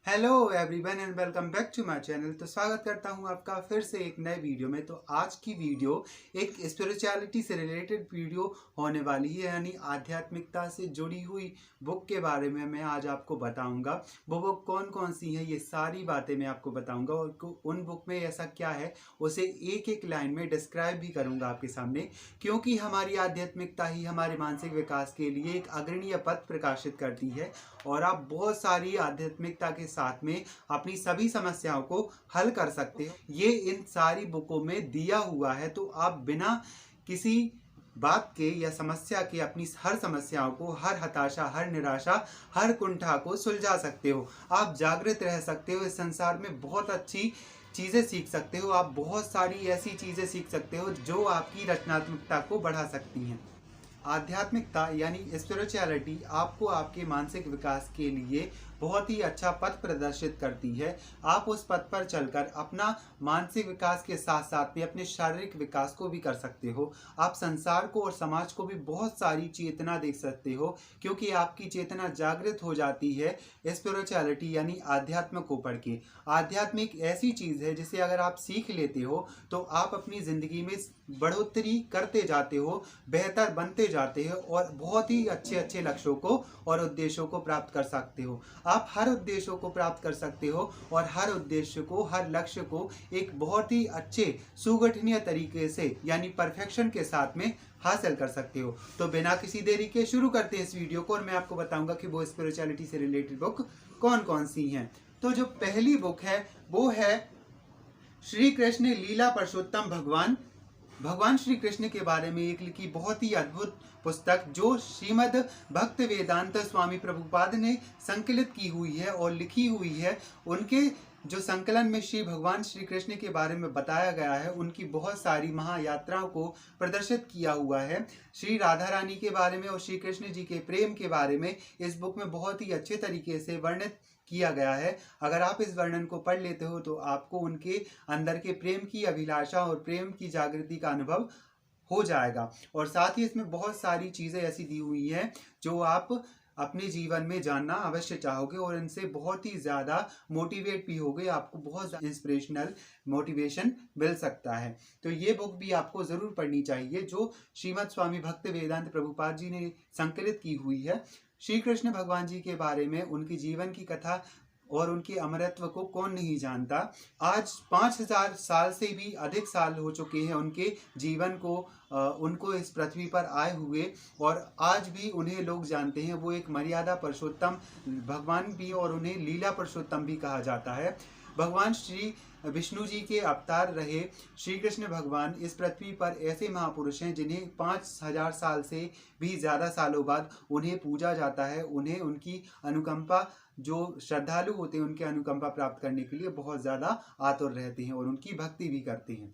Hello everyone and welcome back to my channel. तो स्वागत करता हूं आपका फिर से एक नए वीडियो में। तो आज की वीडियो एक स्पिरिचुअलिटी से रिलेटेड वीडियो होने वाली है, यानी आध्यात्मिकता से जुड़ी हुई बुक के बारे में मैं आज आपको बताऊंगा। वो बुक कौन कौन सी है ये सारी बातें मैं आपको बताऊंगा, और उन बुक में ऐसा क्या है उसे एक एक लाइन में डिस्क्राइब भी करूंगा आपके सामने, क्योंकि हमारी आध्यात्मिकता ही हमारे मानसिक विकास के लिए एक अग्रणीय पथ प्रकाशित करती है। और आप बहुत सारी आध्यात्मिकता के साथ में अपनी सभी समस्याओं को हल कर सकते हो। ये इन सारी बुकों में दिया हुआ है, तो आप बिना किसी बात के या समस्या के अपनी हर समस्याओं को, हर हताशा, हर निराशा, हर कुंठा को सुलझा सकते हो। आप जागृत रह सकते हो, इस संसार में बहुत अच्छी चीज़ें सीख सकते हो। आप बहुत सारी ऐसी चीज़ें सीख सकते हो जो आपकी रचनात्मकता को बढ़ा सकती हैं। आध्यात्मिकता यानी स्पिरिचुअलिटी आपको आपके मानसिक विकास के लिए बहुत ही अच्छा पथ प्रदर्शित करती है। आप उस पथ पर चलकर अपना मानसिक विकास के साथ साथ में अपने शारीरिक विकास को भी कर सकते हो। आप संसार को और समाज को भी बहुत सारी चेतना दे सकते हो, क्योंकि आपकी चेतना जागृत हो जाती है स्पिरिचुअलिटी यानी आध्यात्म को पढ़ के। आध्यात्म एक ऐसी चीज़ है जिसे अगर आप सीख लेते हो तो आप अपनी ज़िंदगी में बढ़ोतरी करते जाते हो, बेहतर बनते जाते हो और बहुत ही अच्छे अच्छे लक्ष्यों को और उद्देश्यों को प्राप्त कर सकते हो। आप हर उद्देश्यों को प्राप्त कर सकते हो और हर उद्देश्य को, हर लक्ष्य को एक बहुत ही अच्छे सुगठनीय तरीके से यानी परफेक्शन के साथ में हासिल कर सकते हो। तो बिना किसी देरी के शुरू करते हैं इस वीडियो को, और मैं आपको बताऊंगा कि वो स्पिरिचुअलिटी से रिलेटेड बुक कौन कौन सी हैं। तो जो पहली बुक है वो है श्री कृष्ण लीला पुरुषोत्तम भगवान। भगवान श्री कृष्ण के बारे में एक लिखी बहुत ही अद्भुत पुस्तक जो श्रीमद् भक्त वेदांत स्वामी प्रभुपाद ने संकलित की हुई है और लिखी हुई है। उनके जो संकलन में श्री भगवान श्री कृष्ण के बारे में बताया गया है, उनकी बहुत सारी महायात्राओं को प्रदर्शित किया हुआ है। श्री राधा रानी के बारे में और श्री कृष्ण जी के प्रेम के बारे में इस बुक में बहुत ही अच्छे तरीके से वर्णित किया गया है। अगर आप इस वर्णन को पढ़ लेते हो तो आपको उनके अंदर के प्रेम की अभिलाषा और प्रेम की जागृति का अनुभव हो जाएगा। और साथ ही इसमें बहुत सारी चीज़ें ऐसी दी हुई हैं जो आप अपने जीवन में जानना अवश्य चाहोगे और इनसे बहुत ही ज़्यादा मोटिवेट भी होगे, आपको बहुत इंस्पिरेशनल मोटिवेशन मिल सकता है। तो ये बुक भी आपको ज़रूर पढ़नी चाहिए जो श्रीमद् स्वामी भक्त वेदांत प्रभुपाद जी ने संकलित की हुई है। श्री कृष्ण भगवान जी के बारे में, उनकी जीवन की कथा और उनके अमरत्व को कौन नहीं जानता। आज 5000 साल से भी अधिक साल हो चुके हैं उनके जीवन को, उनको इस पृथ्वी पर आए हुए, और आज भी उन्हें लोग जानते हैं। वो एक मर्यादा पुरुषोत्तम भगवान भी और उन्हें लीला पुरुषोत्तम भी कहा जाता है। भगवान श्री विष्णु जी के अवतार रहे श्री कृष्ण भगवान इस पृथ्वी पर ऐसे महापुरुष हैं जिन्हें 5000 साल से भी ज़्यादा सालों बाद उन्हें पूजा जाता है। उन्हें उनकी अनुकंपा, जो श्रद्धालु होते हैं उनके अनुकंपा प्राप्त करने के लिए बहुत ज़्यादा आतुर रहते हैं और उनकी भक्ति भी करते हैं।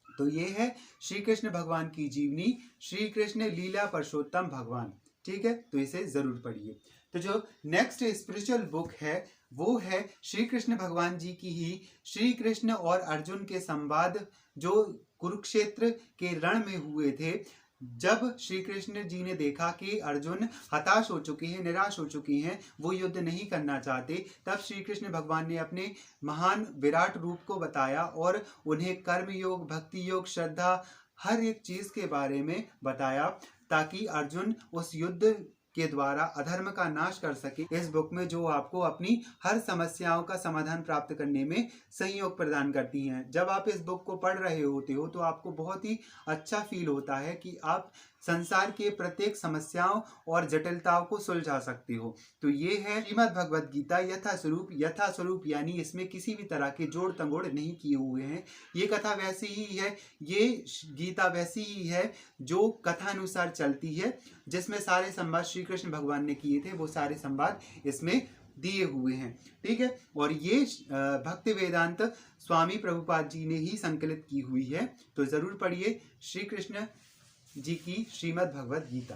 तो ये है श्री कृष्ण भगवान की जीवनी, श्री कृष्ण लीला पुरुषोत्तम भगवान। ठीक है, तो इसे ज़रूर पढ़िए। तो जो नेक्स्ट स्पिरिचुअल बुक है वो है श्री कृष्ण भगवान जी की ही श्री कृष्ण और अर्जुन के संवाद, जो कुरुक्षेत्र के रण में हुए थे। जब श्री कृष्ण जी ने देखा कि अर्जुन हताश हो चुके हैं, निराश हो चुके हैं, वो युद्ध नहीं करना चाहते, तब श्री कृष्ण भगवान ने अपने महान विराट रूप को बताया और उन्हें कर्म योग, भक्ति योग, श्रद्धा, हर एक चीज़ के बारे में बताया, ताकि अर्जुन उस युद्ध के द्वारा अधर्म का नाश कर सके। इस बुक में जो आपको अपनी हर समस्याओं का समाधान प्राप्त करने में सहयोग प्रदान करती हैं। जब आप इस बुक को पढ़ रहे होते हो तो आपको बहुत ही अच्छा फील होता है कि आप संसार के प्रत्येक समस्याओं और जटिलताओं को सुलझा सकते हो। तो ये है श्रीमद् भगवद गीता यथास्वरूप। यथास्वरूप यानी इसमें किसी भी तरह के जोड़ तंगोड़ नहीं किए हुए हैं। ये कथा वैसी ही है, ये गीता वैसी ही है जो कथा अनुसार चलती है, जिसमें सारे संवाद श्री कृष्ण भगवान ने किए थे वो सारे संवाद इसमें दिए हुए हैं। ठीक है, और ये भक्त वेदांत स्वामी प्रभुपाद जी ने ही संकलित की हुई है। तो ज़रूर पढ़िए श्री कृष्ण जी की श्रीमद् भगवद गीता।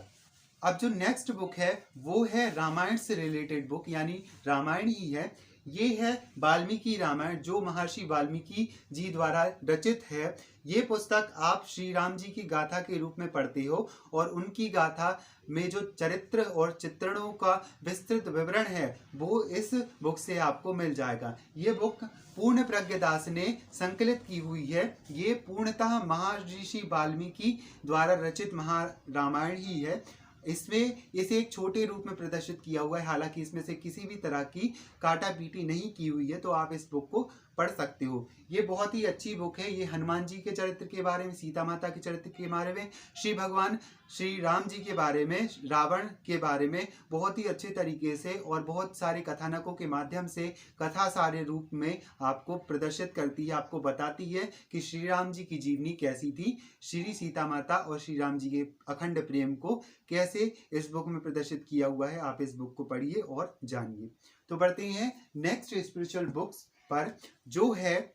अब जो नेक्स्ट बुक है वो है रामायण से रिलेटेड बुक, यानी रामायण ही है। ये है वाल्मीकि रामायण, जो महर्षि वाल्मीकि जी द्वारा रचित है। ये पुस्तक आप श्री राम जी की गाथा के रूप में पढ़ते हो और उनकी गाथा में जो चरित्र और चित्रणों का विस्तृत विवरण है वो इस बुक से आपको मिल जाएगा। ये बुक पूर्ण प्रज्ञदास ने संकलित की हुई है। ये पूर्णतः महर्षि वाल्मीकि द्वारा रचित महारामायण ही है। इसमें इसे एक छोटे रूप में प्रदर्शित किया हुआ है, हालांकि इसमें से किसी भी तरह की काटा पीटी नहीं की हुई है, तो आप इस बुक को पढ़ सकते हो। ये बहुत ही अच्छी बुक है। ये हनुमान जी के चरित्र के बारे में, सीता माता के चरित्र के बारे में, श्री भगवान श्री राम जी के बारे में, रावण के बारे में बहुत ही अच्छे तरीके से और बहुत सारे कथानकों के माध्यम से कथा सारे रूप में आपको प्रदर्शित करती है, आपको बताती है कि श्री राम जी की जीवनी कैसी थी, श्री सीता माता और श्री राम जी के अखंड प्रेम को कैसे इस बुक में प्रदर्शित किया हुआ है। आप इस बुक को पढ़िए और जानिए। तो बढ़ते हैं नेक्स्ट स्पिरिचुअल बुक्स पर, जो है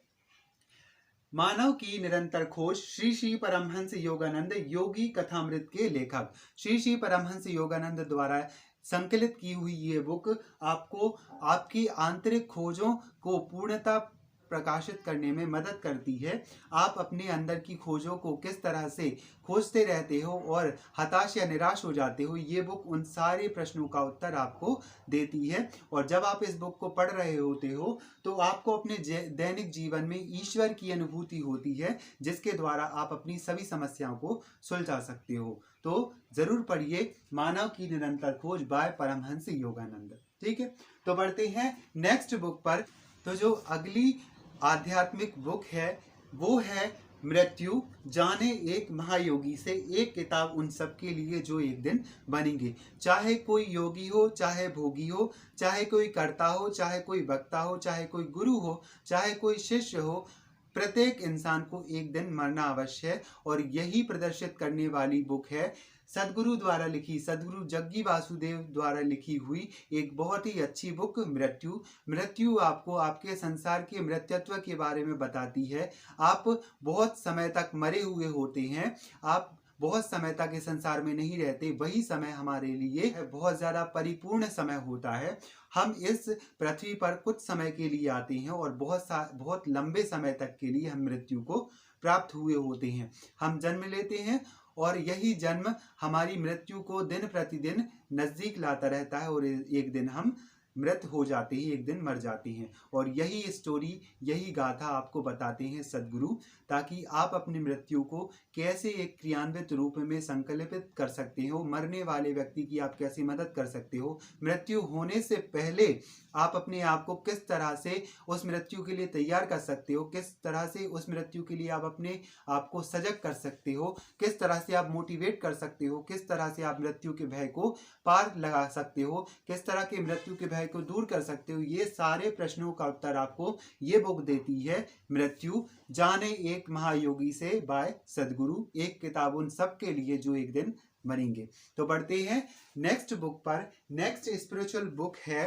मानव की निरंतर खोज, श्री श्री परमहंस योगानंद योगी कथामृत के लेखक श्री श्री परमहंस योगानंद द्वारा संकलित की हुई ये बुक आपको आपकी आंतरिक खोजों को पूर्णतः प्रकाशित करने में मदद करती है। आप अपने अंदर की खोजों को किस तरह से खोजते रहते हो और हताश या निराश हो जाते हो, ये बुक उन सारे प्रश्नों का उत्तर आपको देती है। और जब आप इस बुक को पढ़ रहे होते हो तो आपको अपने दैनिक जीवन में ईश्वर की अनुभूति होती है, जिसके द्वारा आप अपनी सभी समस्याओं को सुलझा सकते हो। तो जरूर पढ़िए मानव की निरंतर खोज बाय परमहंस योगानंद। ठीक है, तो बढ़ते हैं नेक्स्ट बुक पर। तो जो अगली आध्यात्मिक बुक है वो है मृत्यु जाने एक महायोगी से, एक किताब उन सब के लिए जो एक दिन बनेंगे। चाहे कोई योगी हो, चाहे भोगी हो, चाहे कोई कर्ता हो, चाहे कोई वक्ता हो, चाहे कोई गुरु हो, चाहे कोई शिष्य हो, प्रत्येक इंसान को एक दिन मरना अवश्य है। और यही प्रदर्शित करने वाली बुक है सदगुरु द्वारा लिखी, सदगुरु जग्गी वासुदेव द्वारा लिखी हुई एक बहुत ही अच्छी बुक मृत्यु। मृत्यु आपको आपके संसार के मृत्यत्व के बारे में बताती है। आप बहुत समय तक मरे हुए होते हैं, आप बहुत समय तक इस संसार में नहीं रहते। वही समय हमारे लिए बहुत ज़्यादा परिपूर्ण समय होता है। हम इस पृथ्वी पर कुछ समय के लिए आते हैं और बहुत लंबे समय तक के लिए हम मृत्यु को प्राप्त हुए होते हैं। हम जन्म लेते हैं और यही जन्म हमारी मृत्यु को दिन प्रतिदिन नज़दीक लाता रहता है और एक दिन हम मृत हो जाते हैं, एक दिन मर जाते हैं। और यही स्टोरी, यही गाथा आपको बताते हैं सदगुरु, ताकि आप अपनी मृत्यु को कैसे एक क्रियान्वित रूप में संकल्पित कर सकते हो, मरने वाले व्यक्ति की आप कैसे मदद कर सकते हो, मृत्यु होने से पहले आप अपने आप को किस तरह से उस मृत्यु के लिए तैयार कर सकते हो, किस तरह से उस मृत्यु के लिए आप अपने आप को सजग कर सकते हो, किस तरह से आप मोटिवेट कर सकते हो, किस तरह से आप मृत्यु के भय को पार लगा सकते हो, किस तरह के मृत्यु के भय को दूर कर सकते हो। ये सारे प्रश्नों का उत्तर आपको ये बुक देती है मृत्यु जाने एक महायोगी से बाय सदगुरु, एक किताब उन सब के लिए जो एक दिन मरेंगे। तो बढ़ते हैं नेक्स्ट बुक पर। नेक्स्ट स्पिरिचुअल बुक है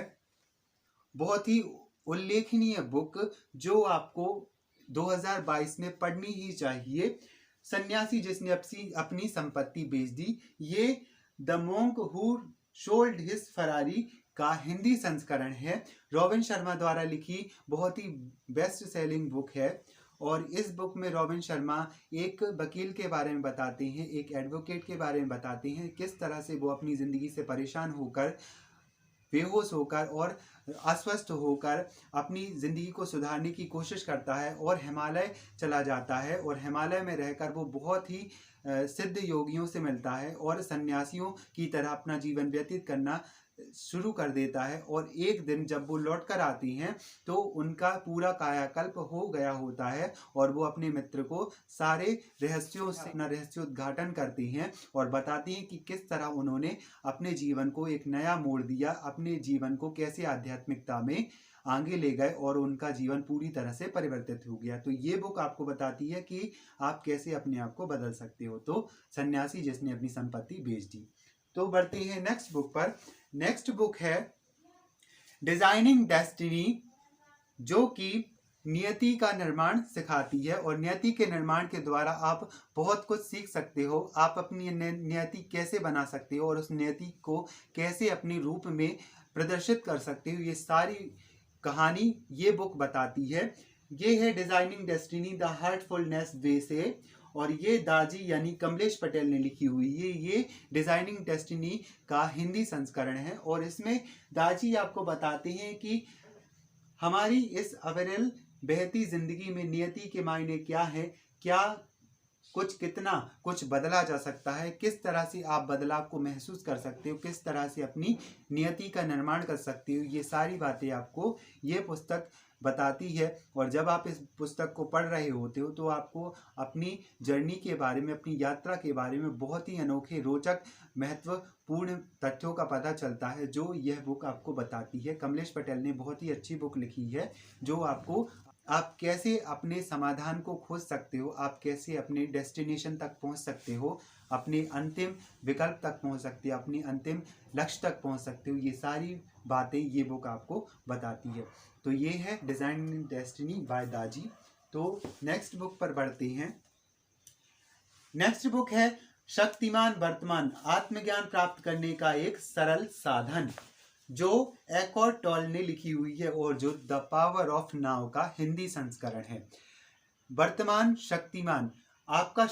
बहुत ही उल्लेखनीय बुक जो आपको 2022 में पढ़नी ही चाहिए, सन्यासी जिसने अपनी संपत्ति बेच दी। ये the monk who sold his Ferrari का हिंदी संस्करण है। रॉबिन शर्मा द्वारा लिखी बहुत ही बेस्ट सेलिंग बुक है। और इस बुक में रॉबिन शर्मा एक वकील के बारे में बताते हैं, एक एडवोकेट के बारे में बताते हैं, किस तरह से वो अपनी ज़िंदगी से परेशान होकर, बेहोश होकर और अस्वस्थ होकर अपनी ज़िंदगी को सुधारने की कोशिश करता है और हिमालय चला जाता है। और हिमालय में रहकर वो बहुत ही सिद्ध योगियों से मिलता है और सन्यासियों की तरह अपना जीवन व्यतीत करना शुरू कर देता है। और एक दिन जब वो लौट कर आती हैं तो उनका पूरा कायाकल्प हो गया होता है और वो अपने मित्र को सारे रहस्यों से अपना रहस्योद्घाटन करती हैं और बताती हैं कि किस तरह उन्होंने अपने जीवन को एक नया मोड़ दिया, अपने जीवन को कैसे आध्यात्मिकता में आगे ले गए और उनका जीवन पूरी तरह से परिवर्तित हो गया। तो ये बुक आपको बताती है कि आप कैसे अपने आप को बदल सकते हो। तो सन्यासी जिसने अपनी संपत्ति बेच दी। तो बढ़ते हैं नेक्स्ट बुक पर। नेक्स्ट बुक है डिजाइनिंग डेस्टिनी, जो कि नियति का निर्माण सिखाती है और नियति के निर्माण के द्वारा आप बहुत कुछ सीख सकते हो। आप अपनी नियति कैसे बना सकते हो और उस नियति को कैसे अपने रूप में प्रदर्शित कर सकते हो, ये सारी कहानी ये बुक बताती है। ये है डिजाइनिंग डेस्टिनी द हार्टफुलनेस वे से, और ये दाजी यानी कमलेश पटेल ने लिखी हुई है। ये डिजाइनिंग डेस्टिनी का हिंदी संस्करण है और इसमें दाजी आपको बताते हैं कि हमारी इस अविरल बहती जिंदगी में नियति के मायने क्या है, क्या कितना कुछ बदला जा सकता है, किस तरह से आप बदलाव को महसूस कर सकते हो, किस तरह से अपनी नियति का निर्माण कर सकते हो, ये सारी बातें आपको ये पुस्तक बताती है। और जब आप इस पुस्तक को पढ़ रहे होते हो तो आपको अपनी जर्नी के बारे में, अपनी यात्रा के बारे में बहुत ही अनोखे, रोचक, महत्वपूर्ण तथ्यों का पता चलता है जो यह बुक आपको बताती है। कमलेश पटेल ने बहुत ही अच्छी बुक लिखी है जो आपको, आप कैसे अपने समाधान को खोज सकते हो, आप कैसे अपने डेस्टिनेशन तक पहुंच सकते हो, अपने अंतिम विकल्प तक पहुंच सकते हो, अपने अंतिम लक्ष्य तक पहुंच सकते हो, ये सारी बातें ये बुक आपको बताती है। तो ये है डिजाइनिंग डेस्टिनी बाय दाजी। तो नेक्स्ट बुक पर बढ़ते हैं। नेक्स्ट बुक है शक्तिमान वर्तमान, आत्मज्ञान प्राप्त करने का एक सरल साधन, जो एकॉर्ड टॉल ने लिखी हुई है और जो द पावर ऑफ नाउ का हिंदी संस्करण है। वर्तमान शक्तिमान, आपका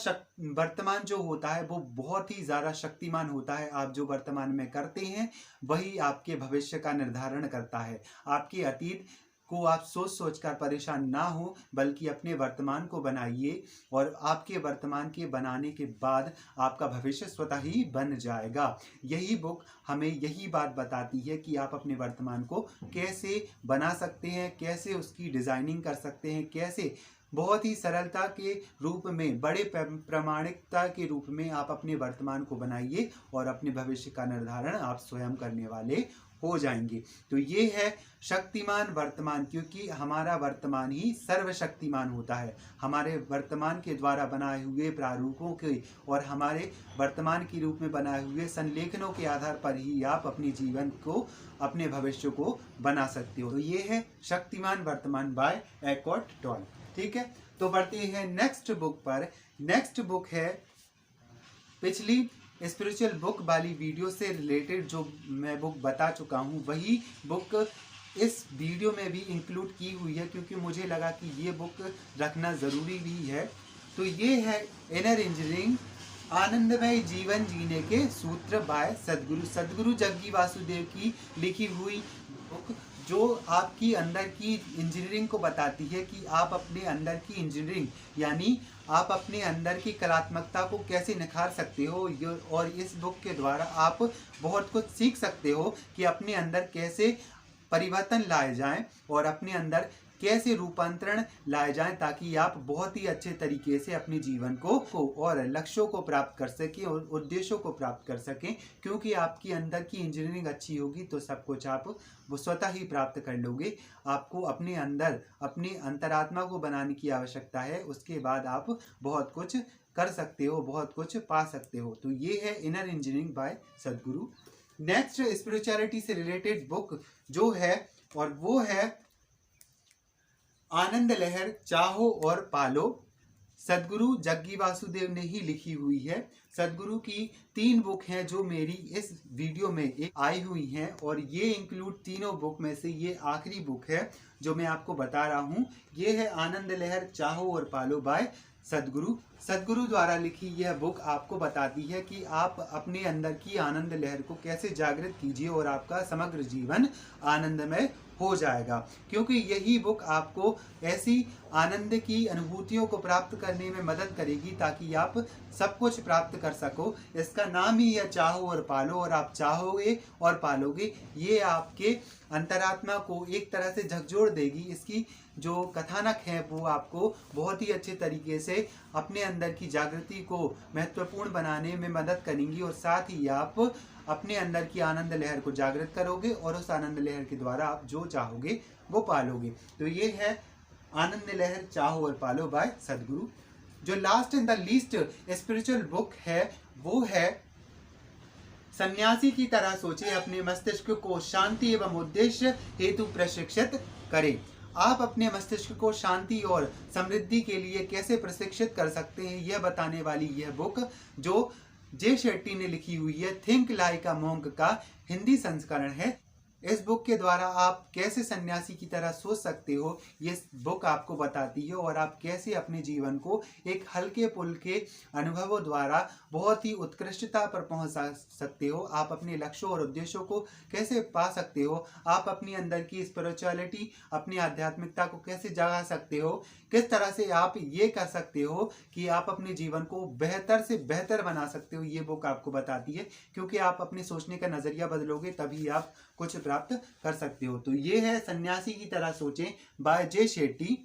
वर्तमान जो होता है वो बहुत ही ज़्यादा शक्तिमान होता है। आप जो वर्तमान में करते हैं वही आपके भविष्य का निर्धारण करता है। आपके अतीत को आप सोच कर परेशान ना हो, बल्कि अपने वर्तमान को बनाइए और आपके वर्तमान के बनाने के बाद आपका भविष्य स्वतः ही बन जाएगा। यही बुक हमें यही बात बताती है कि आप अपने वर्तमान को कैसे बना सकते हैं, कैसे उसकी डिज़ाइनिंग कर सकते हैं, कैसे बहुत ही सरलता के रूप में, बड़े प्रामाणिकता के रूप में आप अपने वर्तमान को बनाइए और अपने भविष्य का निर्धारण आप स्वयं करने वाले हो जाएंगे। तो ये है शक्तिमान वर्तमान, क्योंकि हमारा वर्तमान ही सर्वशक्तिमान होता है। हमारे वर्तमान के द्वारा बनाए हुए प्रारूपों के और हमारे वर्तमान के रूप में बनाए हुए संलेखनों के आधार पर ही आप अपने जीवन को, अपने भविष्य को बना सकते हो। तो ये है शक्तिमान वर्तमान बाय एकॉर्ड टॉल। ठीक है, तो बढ़ते हैं नेक्स्ट बुक पर। नेक्स्ट बुक है पिछली स्पिरिचुअल बुक वाली वीडियो से रिलेटेड जो मैं बुक बता चुका हूँ, वही बुक इस वीडियो में भी इंक्लूड की हुई है, क्योंकि मुझे लगा कि ये बुक रखना ज़रूरी भी है। तो ये है इनर इंजीनियरिंग, आनंदमय जीवन जीने के सूत्र बाय सद्गुरु जग्गी वासुदेव की लिखी हुई बुक, जो आपकी अंदर की इंजीनियरिंग को बताती है कि आप अपने अंदर की इंजीनियरिंग यानी आप अपने अंदर की कलात्मकता को कैसे निखार सकते हो। और इस बुक के द्वारा आप बहुत कुछ सीख सकते हो कि अपने अंदर कैसे परिवर्तन लाए जाएं और अपने अंदर कैसे रूपांतरण लाए जाएं, ताकि आप बहुत ही अच्छे तरीके से अपने जीवन को और लक्ष्यों को प्राप्त कर सकें और उद्देश्यों को प्राप्त कर सकें। क्योंकि आपकी अंदर की इंजीनियरिंग अच्छी होगी तो सब कुछ आप वो स्वतः ही प्राप्त कर लोगे। आपको अपने अंदर, अपनी अंतरात्मा को बनाने की आवश्यकता है, उसके बाद आप बहुत कुछ कर सकते हो, बहुत कुछ पा सकते हो। तो ये है inner engineering by Sadhguru. Next spirituality से रिलेटेड बुक जो है और वो है आनंद लहर चाहो और पालो, सद्गुरु जग्गी वासुदेव ने ही लिखी हुई है। सद्गुरु की 3 बुक हैं जो मेरी इस वीडियो में आई हुई हैं, और ये इंक्लूड तीनों बुक में से ये आखिरी बुक है जो मैं आपको बता रहा हूँ। ये है आनंद लहर चाहो और पालो बाय सद्गुरु द्वारा लिखी यह बुक आपको बताती है कि आप अपने अंदर की आनंद लहर को कैसे जागृत कीजिए और आपका समग्र जीवन आनंदमय हो जाएगा। क्योंकि यही बुक आपको ऐसी आनंद की अनुभूतियों को प्राप्त करने में मदद करेगी ताकि आप सब कुछ प्राप्त कर सको। इसका नाम ही है चाहो और पालो, और आप चाहोगे और पालोगे। ये आपके अंतरात्मा को एक तरह से झकझोर देगी। इसकी जो कथानक है वो आपको बहुत ही अच्छे तरीके से अपने अंदर की जागृति को महत्वपूर्ण बनाने में मदद करेंगी, और साथ ही आप अपने अंदर की आनंद लहर को जागृत करोगे और उस आनंद लहर के द्वारा आप जो चाहोगे वो पालोगे। तो ये है आनंद लहर चाहो और पालो बाय सद्गुरु। जो last and the least spiritual book है वो है सन्यासी की तरह सोचे, अपने मस्तिष्क को शांति एवं उद्देश्य हेतु प्रशिक्षित करें। आप अपने मस्तिष्क को शांति और समृद्धि के लिए कैसे प्रशिक्षित कर सकते हैं, यह बताने वाली यह बुक जो जे शेट्टी ने लिखी हुई है, थिंक लाइक अ मॉन्क का हिंदी संस्करण है। इस बुक के द्वारा आप कैसे सन्यासी की तरह सोच सकते हो, ये बुक आपको बताती है, और आप कैसे अपने जीवन को एक हल्के फुल्के अनुभवों द्वारा बहुत ही उत्कृष्टता पर पहुंच सकते हो। आप अपने लक्ष्यों और उद्देश्यों को कैसे पा सकते हो, आप अपनी अंदर की स्पिरिचुअलिटी, अपनी आध्यात्मिकता को कैसे जगा सकते हो, किस तरह से आप ये कर सकते हो कि आप अपने जीवन को बेहतर से बेहतर बना सकते हो, ये बुक आपको बताती है। क्योंकि आप अपने सोचने का नजरिया बदलोगे तभी आप कुछ प्राप्त कर सकते हो। तो ये है सन्यासी की तरह सोचें बाय जे शेट्टी।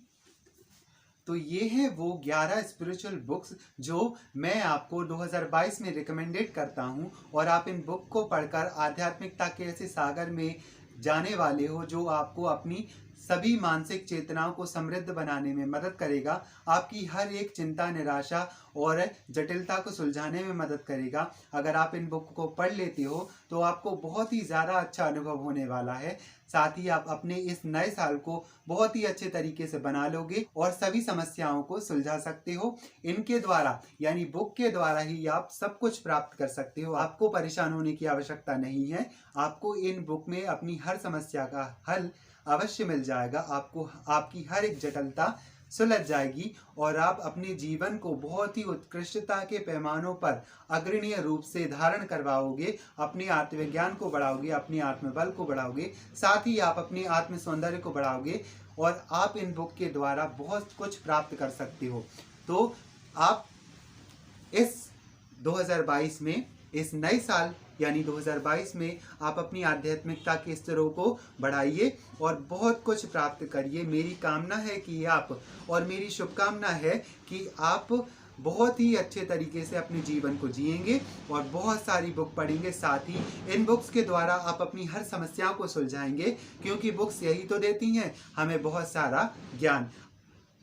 तो ये है वो 11 स्पिरिचुअल बुक्स जो मैं आपको 2022 में रिकमेंडेड करता हूँ, और आप इन बुक को पढ़कर आध्यात्मिकता के ऐसे सागर में जाने वाले हो जो आपको अपनी सभी मानसिक चेतनाओं को समृद्ध बनाने में मदद करेगा, आपकी हर एक चिंता, निराशा और जटिलता को सुलझाने में मदद करेगा। अगर आप इन बुक को पढ़ लेते हो तो आपको बहुत ही ज़्यादा अच्छा अनुभव होने वाला है। साथ ही आप अपने इस नए साल को बहुत ही अच्छे तरीके से बना लोगे और सभी समस्याओं को सुलझा सकते हो। इनके द्वारा यानी बुक के द्वारा ही आप सब कुछ प्राप्त कर सकते हो। आपको परेशान होने की आवश्यकता नहीं है। आपको इन बुक में अपनी हर समस्या का हल अवश्य मिल जाएगा। आपको आपकी हर एक जटिलता सुलझ जाएगी और आप अपने जीवन को बहुत ही उत्कृष्टता के पैमानों पर अग्रणीय रूप से धारण करवाओगे, अपने आत्मविज्ञान को बढ़ाओगे, अपने आत्मबल को बढ़ाओगे, साथ ही आप अपने आत्म सौंदर्य को बढ़ाओगे, और आप इन बुक के द्वारा बहुत कुछ प्राप्त कर सकते हो। तो आप इस 2022 में, इस नए साल यानी 2022 में आप अपनी आध्यात्मिकता के स्तरों को बढ़ाइए और बहुत कुछ प्राप्त करिए। मेरी कामना है कि आप, और मेरी शुभकामना है कि आप बहुत ही अच्छे तरीके से अपने जीवन को जिएंगे और बहुत सारी बुक पढ़ेंगे। साथ ही इन बुक्स के द्वारा आप अपनी हर समस्याओं को सुलझाएंगे, क्योंकि बुक्स यही तो देती हैं हमें बहुत सारा ज्ञान।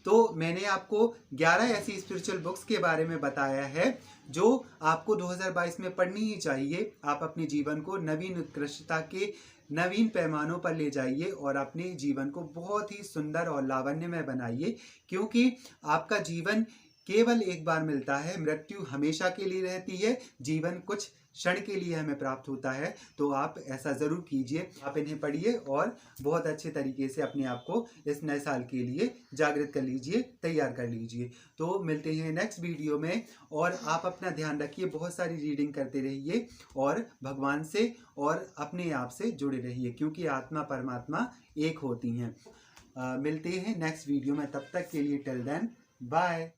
तो मैंने आपको 11 ऐसी स्पिरिचुअल बुक्स के बारे में बताया है जो आपको 2022 में पढ़नी ही चाहिए। आप अपने जीवन को नवीन उत्कृष्टता के नवीन पैमानों पर ले जाइए और अपने जीवन को बहुत ही सुंदर और लावण्यमय बनाइए, क्योंकि आपका जीवन केवल एक बार मिलता है, मृत्यु हमेशा के लिए रहती है, जीवन कुछ क्षण के लिए हमें प्राप्त होता है। तो आप ऐसा ज़रूर कीजिए, आप इन्हें पढ़िए और बहुत अच्छे तरीके से अपने आप को इस नए साल के लिए जागृत कर लीजिए, तैयार कर लीजिए। तो मिलते हैं नेक्स्ट वीडियो में, और आप अपना ध्यान रखिए, बहुत सारी रीडिंग करते रहिए और भगवान से और अपने आप से जुड़े रहिए, क्योंकि आत्मा परमात्मा एक होती हैं। मिलते हैं नेक्स्ट वीडियो में, तब तक के लिए टिल देन बाय।